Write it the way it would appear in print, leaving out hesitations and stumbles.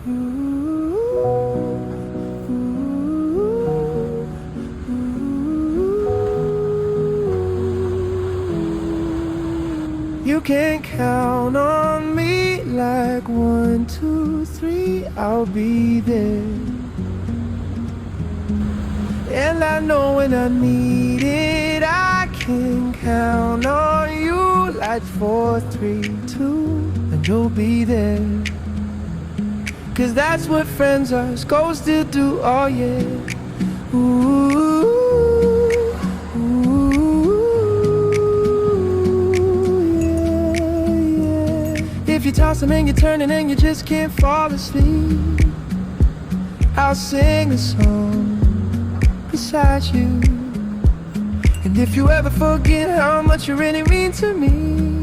You can count on me like 1, 2, 3, I'll be there. And I know when I need it, I can count on you like 4, 3, 2, and you'll be there. 'Cause that's what friends are supposed to do, oh yeah. Ooh, yeah, yeah. If you're tossing and you're turning and you just can't fall asleep, I'll sing a song beside you. And if you ever forget how much you really mean to me,